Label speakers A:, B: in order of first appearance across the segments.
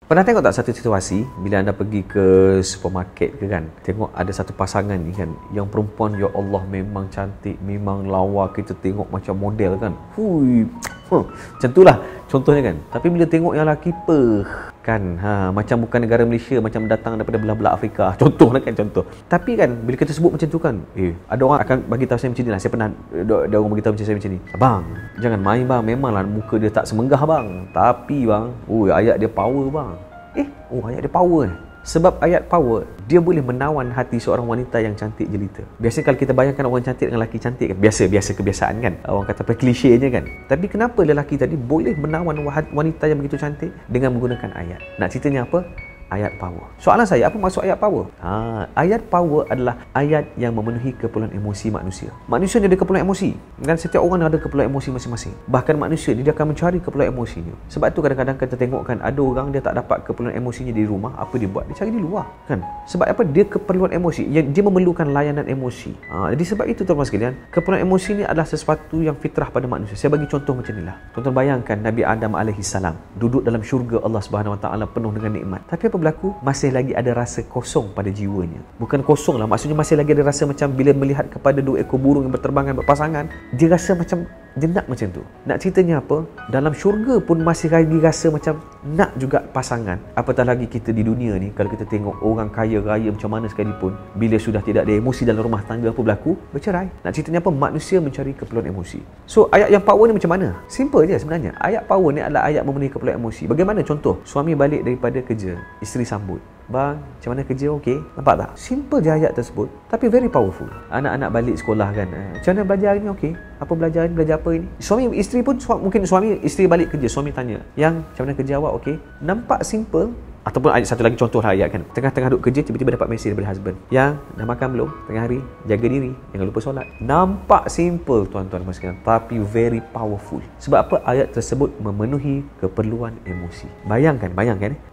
A: Pernah tengok tak satu situasi bila anda pergi ke supermarket ke kan, tengok ada satu pasangan ni kan, yang perempuan ya Allah memang cantik, memang lawa, kita tengok macam model kan. Macam itulah contohnya kan. Tapi bila tengok yang lelaki kan, macam bukan negara Malaysia, macam datang daripada belah-belah Afrika. Contohlah kan, contoh. Tapi kan bila kita sebut macam tu kan, ada orang akan bagi tahu saya macam ni lah. Saya pernah ada orang bagi tahu macam saya macam ni. Abang, jangan main bang, memanglah muka dia tak semenggah bang. Tapi bang, ayat dia power bang. Ayat dia power. Sebab ayat power, dia boleh menawan hati seorang wanita yang cantik jelita. Biasanya kalau kita bayangkan orang cantik dengan lelaki cantik kan, biasa kebiasaan kan, orang kata klisenya kan. Tapi kenapa lelaki tadi boleh menawan wanita yang begitu cantik dengan menggunakan ayat? Nak ceritanya apa? Ayat power. Soalan saya, apa maksud ayat power? Ayat power adalah ayat yang memenuhi keperluan emosi manusia. Manusia ni ada keperluan emosi. Dan setiap orang ada keperluan emosi masing-masing. Bahkan manusia dia akan mencari keperluan emosinya. Sebab tu kadang-kadang kita tengok kan, ada orang dia tak dapat keperluan emosinya di rumah, apa dia buat? Dia cari di luar kan. Sebab apa? Dia keperluan emosi. Dia memerlukan layanan emosi. Jadi sebab itu tuan-tuan sekalian, keperluan emosi ni adalah sesuatu yang fitrah pada manusia. Saya bagi contoh macam inilah. Tuan-tuan bayangkan Nabi Adam AS duduk dalam syurga Allah SWT penuh dengan nikmat. Tapi apa berlaku? Masih lagi ada rasa kosong pada jiwanya. Bukan kosong lah, maksudnya masih lagi ada rasa macam bila melihat kepada dua ekor burung yang berterbangan berpasangan, dia rasa macam jenak macam tu. Nak ceritanya apa? Dalam syurga pun masih lagi rasa macam nak juga pasangan. Apatah lagi kita di dunia ni, kalau kita tengok orang kaya raya macam mana sekalipun, bila sudah tidak ada emosi dalam rumah tangga, apa berlaku? Bercerai. Nak ceritanya apa? Manusia mencari keperluan emosi. So ayat yang power ni macam mana? Simple je sebenarnya. Ayat power ni adalah ayat memenuhi keperluan emosi. Bagaimana contoh? Suami balik daripada kerja, isteri sambut. Bang, macam mana kerja? Okey. Nampak tak? Simple je ayat tersebut, tapi very powerful. Anak-anak balik sekolah kan, macam mana belajar hari ni? Okey. Apa belajar hari ni? Belajar apa ini? Suami, isteri pun, mungkin suami, isteri balik kerja, suami tanya, yang macam mana kerja awak? Okey. Nampak simple. Ataupun satu lagi contoh lah ayat kan, tengah-tengah duduk kerja, tiba-tiba dapat mesej daripada husband, yang dah makan belum? Tengah hari, jaga diri, jangan lupa solat. Nampak simple tuan-tuan dan sekalian, tapi very powerful. Sebab apa? Ayat tersebut memenuhi keperluan emosi. Bayangkan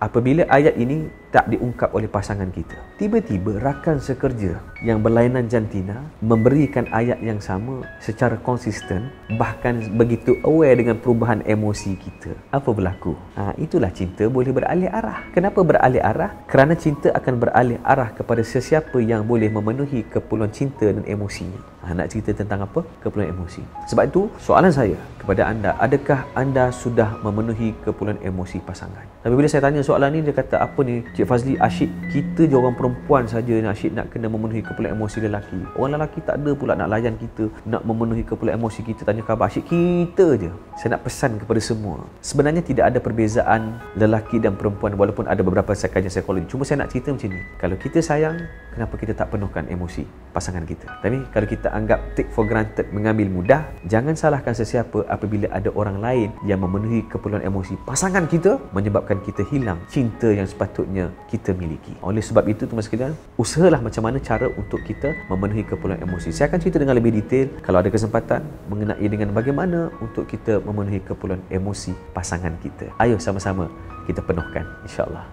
A: apabila ayat ini tak diungkap oleh pasangan kita, tiba-tiba rakan sekerja yang berlainan jantina memberikan ayat yang sama secara konsisten, bahkan begitu aware dengan perubahan emosi kita. Apa berlaku? Itulah cinta boleh beralih arah. Kenapa beralih arah? Kerana cinta akan beralih arah kepada sesiapa yang boleh memenuhi keperluan cinta dan emosinya. Nak cerita tentang apa? Keperluan emosi. Sebab itu, soalan saya kepada anda, adakah anda sudah memenuhi keperluan emosi pasangan? Tapi bila saya tanya soalan ni, dia kata, apa ni Cik Fazli, asyik kita je orang perempuan saja asyik nak kena memenuhi keperluan emosi lelaki. Orang lelaki tak ada pula nak layan kita, nak memenuhi keperluan emosi kita, tanya khabar, asyik kita je. Saya nak pesan kepada semua, sebenarnya tidak ada perbezaan lelaki dan perempuan, walaupun ada beberapa kajian psikologi. Cuma saya nak cerita macam ni, kalau kita sayang, kenapa kita tak penuhkan emosi pasangan kita? Tapi kalau kita anggap take for granted, mengambil mudah, jangan salahkan sesiapa apabila ada orang lain yang memenuhi keperluan emosi pasangan kita, menyebabkan kita hilang cinta yang sepatutnya kita miliki. Oleh sebab itu teman sekalian, usahalah macam mana cara untuk kita memenuhi keperluan emosi. Saya akan cerita dengan lebih detail kalau ada kesempatan mengenai dengan bagaimana untuk kita memenuhi keperluan emosi pasangan kita. Ayo sama-sama kita penuhkan, insya-Allah.